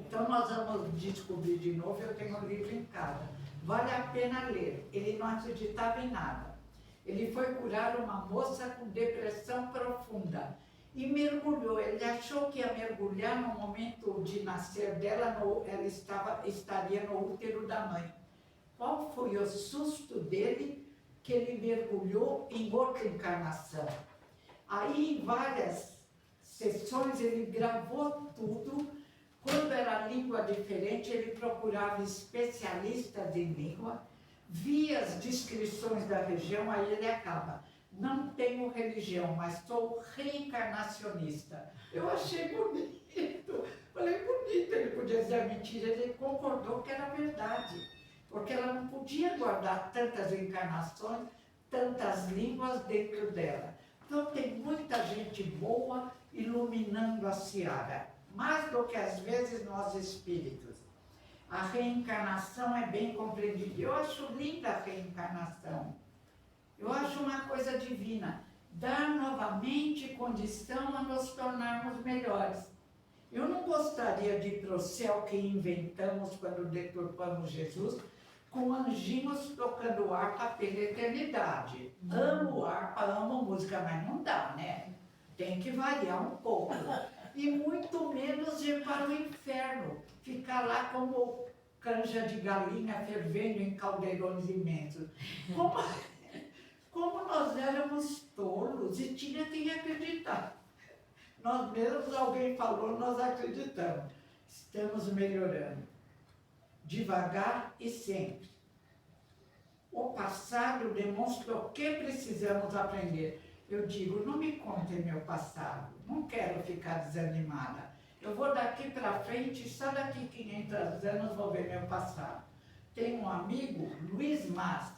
Então nós vamos descobrir de novo, eu tenho um livro em casa. Vale a pena ler. Ele não acreditava em nada. Ele foi curar uma moça com depressão profunda e mergulhou. Ele achou que ia mergulhar no momento de nascer dela, ela estaria no útero da mãe. Qual foi o susto dele? Que ele mergulhou em outra encarnação. Aí, em várias sessões, ele gravou tudo. Quando era língua diferente, ele procurava especialistas em língua, via as descrições da região, aí ele acaba. Não tenho religião, mas sou reencarnacionista. Eu achei bonito. Falei, bonito. Ele podia dizer a mentira, ele concordou que era verdade. Porque ela não podia guardar tantas encarnações, tantas línguas dentro dela. Então tem muita gente boa iluminando a seara, mais do que às vezes nós espíritos. A reencarnação é bem compreendida. Eu acho linda a reencarnação. Eu acho uma coisa divina. Dar novamente condição a nos tornarmos melhores. Eu não gostaria de ir para o céu que inventamos quando deturpamos Jesus, com anjinhos tocando harpa pela eternidade. Amo harpa, amo música, mas não dá, né? Tem que variar um pouco. E muito menos ir para o inferno, ficar lá como canja de galinha fervendo em caldeirões imensos. Como nós éramos tolos e tinha quem acreditar. Nós mesmos, alguém falou, nós acreditamos. Estamos melhorando. Devagar e sempre. O passado demonstra o que precisamos aprender. Eu digo, não me conte meu passado, não quero ficar desanimada. Eu vou daqui para frente, só daqui 500 anos vou ver meu passado. Tem um amigo, Luiz Mas,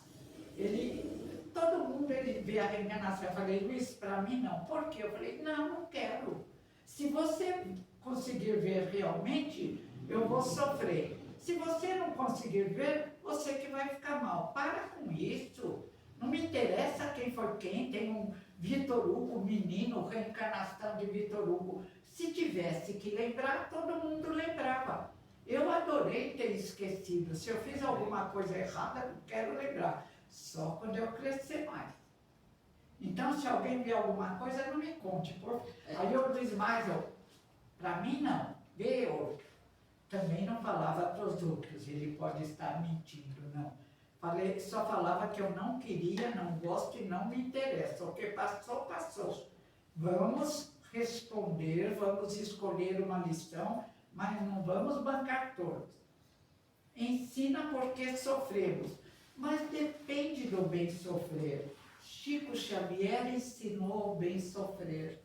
todo mundo ele vê a reencarnação. Eu falei, Luiz, para mim não. Por quê? Eu falei, não quero. Se você conseguir ver realmente, eu vou sofrer. Se você não conseguir ver, você que vai ficar mal. Para com isso. Não me interessa quem foi quem. Tem um Vitor Hugo, menino, reencarnação de Vitor Hugo. Se tivesse que lembrar, todo mundo lembrava. Eu adorei ter esquecido. Se eu fiz alguma coisa errada, não quero lembrar. Só quando eu crescer mais. Então, se alguém vê alguma coisa, não me conte. Aí eu disse mais, para mim não, vê outro. Também não falava para os outros, ele pode estar mentindo, não. Só falava que eu não queria, não gosto e não me interessa. O que passou, passou. Vamos responder, vamos escolher uma lição, mas não vamos bancar todos. Ensina porque sofremos, mas depende do bem sofrer. Chico Xavier ensinou o bem sofrer.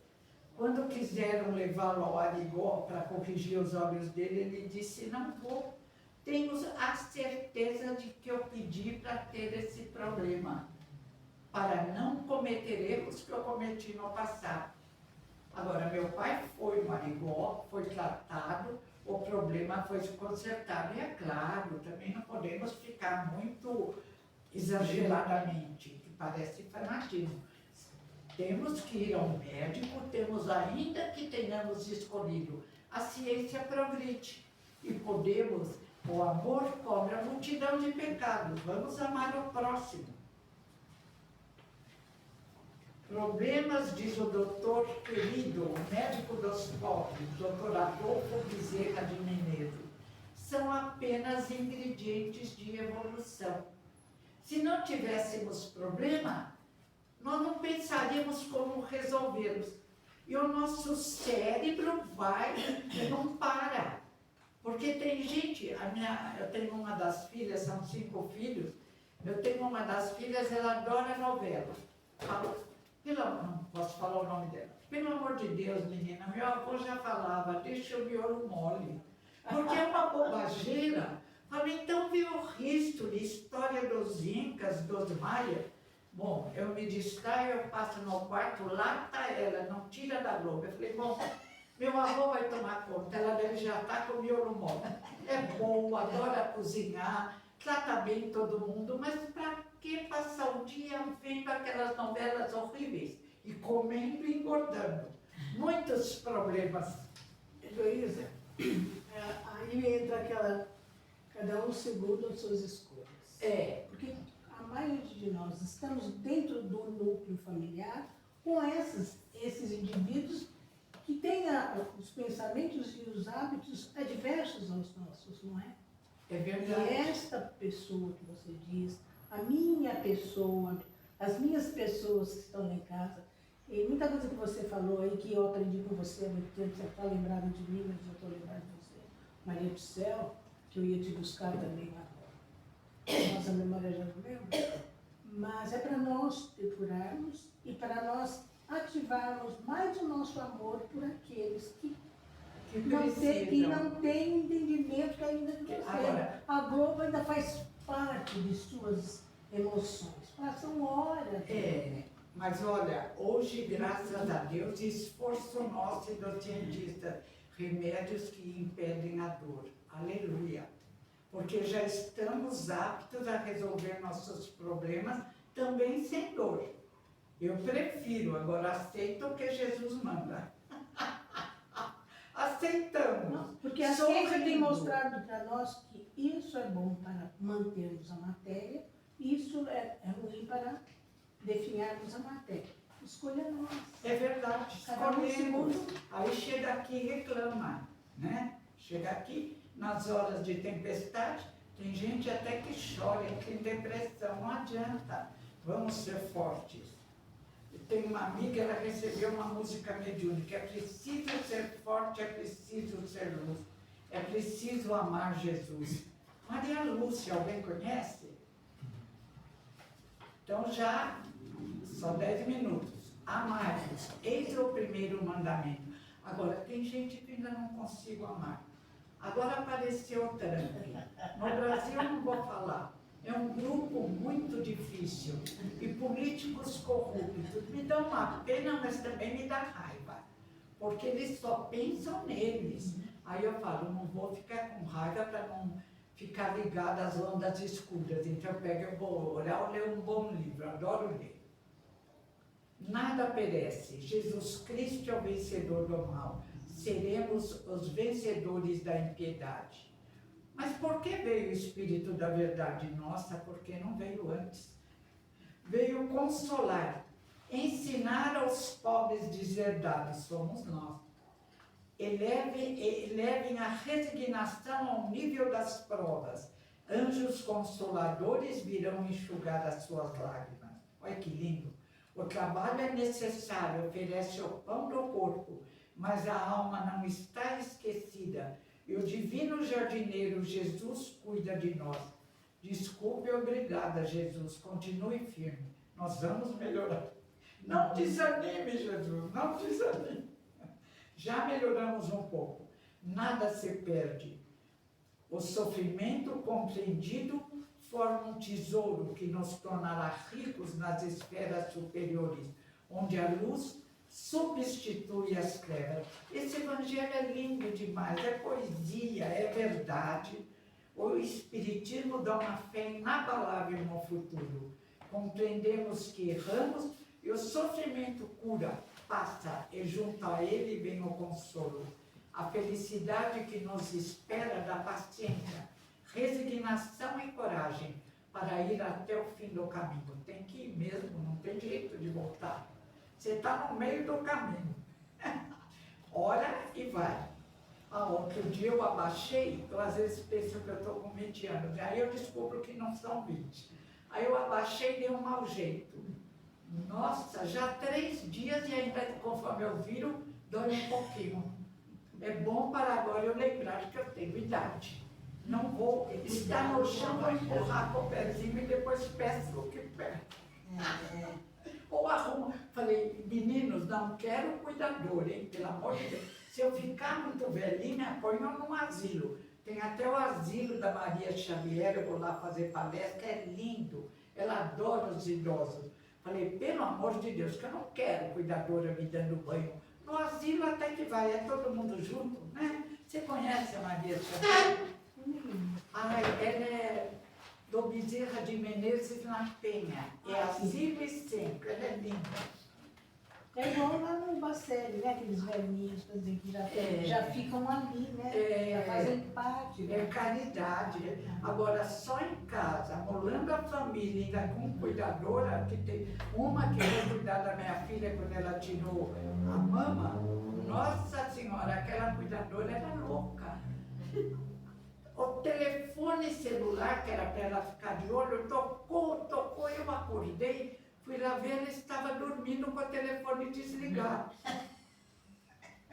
Quando quiseram levá-lo ao Arigó para corrigir os olhos dele, ele disse, não vou. Tenho a certeza de que eu pedi para ter esse problema, para não cometer erros que eu cometi no passado. Agora, meu pai foi no Arigó, foi tratado, o problema foi consertado. E é claro, também não podemos ficar muito exageradamente, que parece fanatismo. Temos que ir ao médico, temos ainda que tenhamos escolhido. A ciência progride e podemos, o amor cobre a multidão de pecados. Vamos amar o próximo. Problemas, diz o doutor querido, o médico dos pobres, doutor Adolfo Bezerra de Menezes, são apenas ingredientes de evolução. Se não tivéssemos problema, nós não pensaríamos como resolvê-los. E o nosso cérebro não para. Porque tem gente, eu tenho uma das filhas, são 5 filhos, eu tenho uma das filhas, ela adora novela. Não posso falar o nome dela. Pelo amor de Deus, menina, meu avô já falava, deixa o miolo mole. Porque é uma bobageira. Falei, então viu o history, história dos Incas, dos Maias. Bom, eu me distraio, eu passo no quarto, lá está ela, não tira da Globo. Eu falei, bom, meu avô vai tomar conta, ela deve já estar com o miolo mole. É bom, adora cozinhar, trata bem todo mundo, mas para que passar o dia vendo aquelas novelas horríveis e comendo e engordando? Muitos problemas. Heloísa, aí entra aquela, cada um segundo as suas escolhas. Porque a maioria de nós estamos dentro do núcleo familiar com esses indivíduos que têm os pensamentos e os hábitos adversos aos nossos, não é? É verdade. E esta pessoa que você diz, a minha pessoa, as minhas pessoas que estão lá em casa, e muita coisa que você falou aí, que eu aprendi com você há muito tempo, você está lembrado de mim, mas eu estou lembrado de você, Maria do Céu, que eu ia te buscar também lá. Nossa memória já não lembra. Mas é para nós depurarmos e para nós ativarmos mais o nosso amor por aqueles que não têm entendimento que ainda não têm. A Globo ainda faz parte de suas emoções. Passam horas. Mas olha, hoje, graças a Deus, esforço nosso e dos cientistas, remédios que impedem a dor. Aleluia. Porque já estamos aptos a resolver nossos problemas também sem dor. Eu prefiro, agora aceito o que Jesus manda. Aceitamos. Não, porque a ciência tem mostrado para nós que isso é bom para mantermos a matéria, isso é ruim para definharmos a matéria. Escolha nossa. É verdade, escolhemos. Aí chega aqui e reclama, né? Chega aqui, nas horas de tempestade, tem gente até que chora, tem depressão, não adianta. Vamos ser fortes. Tem uma amiga, ela recebeu uma música mediúnica. É preciso ser forte, é preciso ser luz. É preciso amar Jesus. Maria Lúcia, alguém conhece? Então já, só 10 minutos. Amai-vos, eis o primeiro mandamento. Agora, tem gente que ainda não consigo amar. Agora apareceu o Trump. No Brasil eu não vou falar. É um grupo muito difícil. E políticos corruptos. Me dão uma pena, mas também me dá raiva. Porque eles só pensam neles. Aí eu falo, não vou ficar com raiva para não ficar ligada às ondas escuras. Então eu vou orar ou ler um bom livro. Adoro ler. Nada perece. Jesus Cristo é o vencedor do mal. Seremos os vencedores da impiedade. Mas por que veio o Espírito da Verdade? Nossa, porque não veio antes. Veio consolar, ensinar aos pobres deserdados, somos nós. Elevem a resignação ao nível das provas. Anjos consoladores virão enxugar as suas lágrimas. Olha que lindo. O trabalho é necessário, oferece o pão do corpo, mas a alma não está esquecida. E o divino jardineiro Jesus cuida de nós. Desculpe e obrigada, Jesus. Continue firme. Nós vamos melhorar. Não desanime, Jesus. Não desanime. Já melhoramos um pouco. Nada se perde. O sofrimento compreendido forma um tesouro que nos tornará ricos nas esferas superiores, onde a luz substitui as trevas. Esse evangelho é lindo demais, é poesia, é verdade. O Espiritismo dá uma fé inabalável no futuro. Compreendemos que erramos e o sofrimento cura, passa, e junto a ele vem o consolo. A felicidade que nos espera dá paciência, resignação e coragem para ir até o fim do caminho. Tem que ir mesmo, não tem jeito de voltar. Você está no meio do caminho. Ora e vai. Outro dia eu abaixei, eu às vezes penso que eu estou com 20 anos, aí eu descubro que não são 20. Aí eu abaixei e dei um mau jeito. Nossa, já 3 dias e ainda, conforme eu viro, dói um pouquinho. É bom para agora eu lembrar que eu tenho idade. Não vou estar no chão, vou empurrar com o pezinho e depois peço o que peço. Ou arrumo. Falei, meninos, não quero cuidador, hein? Pelo amor de Deus. Se eu ficar muito velhinha, ponham num asilo. Tem até o asilo da Maria Xavier, eu vou lá fazer palestra, é lindo. Ela adora os idosos. Falei, pelo amor de Deus, que eu não quero cuidadora me dando banho. No asilo até que vai, é todo mundo junto, né? Você conhece a Maria Xavier? Ai, ela é do Bezerra de Menezes na Penha. É asilo e sempre, ela é linda. É igual lá no Bacelli, né? Aqueles velhinhos, por exemplo, que já ficam ali, né? Já fazem parte. Né? É caridade. Agora, só em casa, molando a família, ainda com cuidadora, que tem uma que vai cuidar da minha filha quando ela tirou a mama. Nossa Senhora, aquela cuidadora era louca. O telefone celular, que era para ela ficar de olho, tocou, eu acordei. Fui lá ver, ela estava dormindo com o telefone desligado.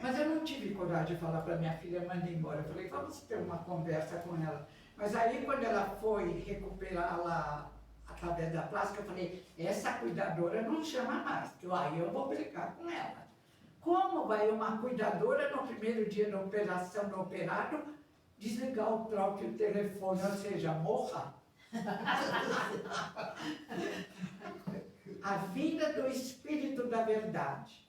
Mas eu não tive coragem de falar para minha filha, manda embora. Eu falei, vamos ter uma conversa com ela. Mas aí, quando ela foi recuperá-la através da plástica, eu falei, essa cuidadora não chama mais, que aí eu vou brigar com ela. Como vai uma cuidadora no primeiro dia da operação do operado desligar o próprio telefone, ou seja, morra? A vinda do Espírito da Verdade.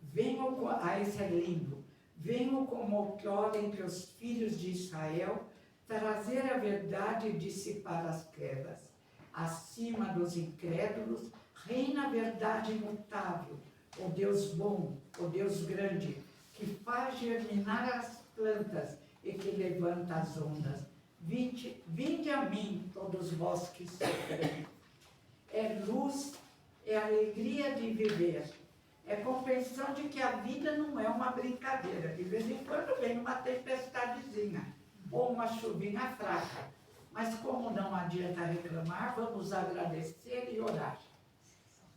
Venham com... esse é lindo. Venham como outrora entre os filhos de Israel, trazer a verdade e dissipar as trevas. Acima dos incrédulos, reina a verdade imutável, o Deus bom, o Deus grande, que faz germinar as plantas e que levanta as ondas. Vinde a mim, todos vós que sofrem. É luz, é alegria de viver. É compreensão de que a vida não é uma brincadeira. De vez em quando vem uma tempestadezinha, ou uma chuvinha fraca. Mas como não adianta reclamar, vamos agradecer e orar.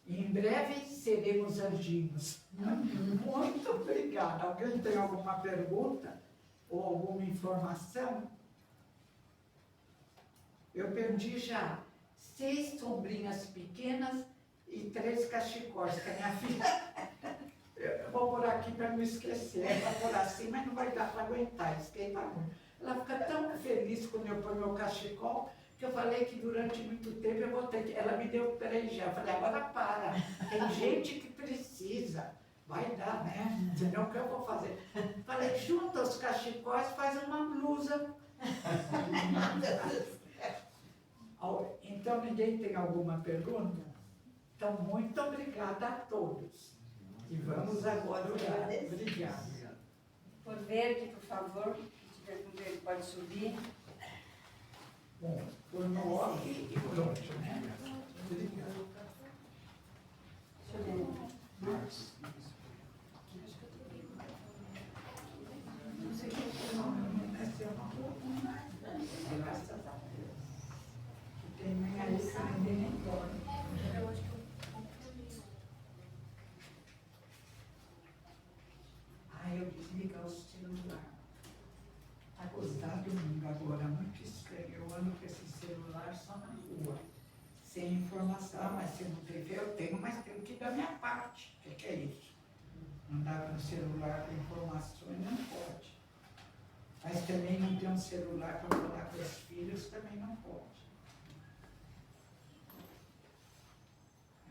E em breve seremos anjinhos. Muito obrigada. Alguém tem alguma pergunta? Ou alguma informação? Eu perdi já 6 sombrinhas pequenas e 3 cachecóis, que a minha filha... Eu vou pôr aqui para não esquecer. É para pôr assim, mas não vai dar para aguentar, esquenta muito. Ela fica tão feliz quando eu ponho meu cachecol, que eu falei que durante muito tempo eu vou ter que... Ela me deu 3 já. Eu falei, agora para. Tem gente que precisa. Vai dar, né? Senão o que eu vou fazer? Falei, junta os cachecóis, faz uma blusa. Então, ninguém tem alguma pergunta? Então, muito obrigada a todos. E vamos agora orar. Obrigada. Por verde, por favor. Se tiver com verde, pode subir. Bom, por no off e pronto, né? Obrigado. Deixa eu ver. Graças a Deus. Tem minha lista ainda embora. Eu desligar o celular. Está gostado do mundo agora, muito estranho. Eu ando com esse celular só na rua, sem informação. Mas se não TV eu tenho, mas tenho que dar minha parte. O que é isso? Andar no celular com informações não pode. Mas também não ter um celular para falar com os filhos também não pode.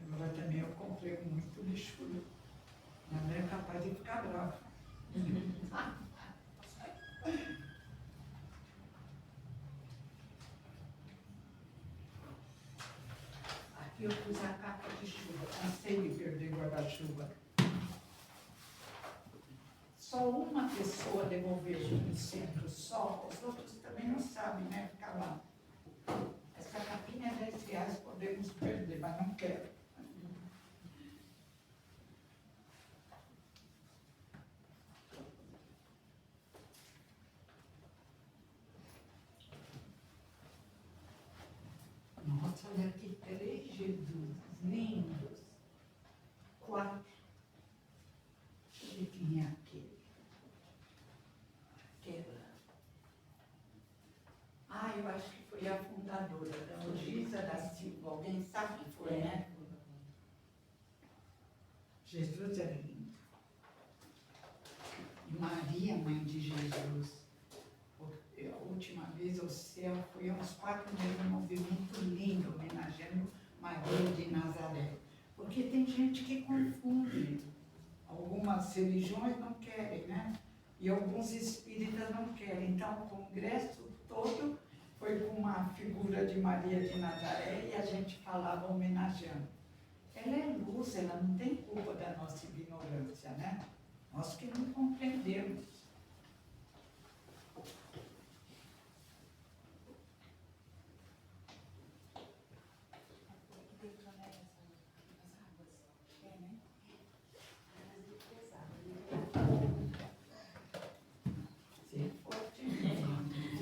Agora também eu comprei muito lixo. Não é capaz de ficar bravo. Aqui eu pus a capa de chuva, cansei de perder guarda-chuva. Só uma pessoa devolveu no centro só, os outros também não sabem, né? Ficar lá. Essa capinha é R$10, podemos perder, mas não quero. Olha aqui, 3 Jesus lindos. 4. Deixa eu ver quem é aquele. Aquela. Ah, eu acho que foi a fundadora, da Logisa da Silva. Alguém sabe que foi, né? Jesus é lindo. E Maria, mãe de Jesus. A última vez o céu foi há uns 4 meses, um movimento lindo, homenageando Maria de Nazaré. Porque tem gente que confunde. Algumas religiões não querem, né? E alguns espíritas não querem. Então, o congresso todo foi com uma figura de Maria de Nazaré e a gente falava homenageando. Ela é luz, ela não tem culpa da nossa ignorância, né? Nós que não compreendemos.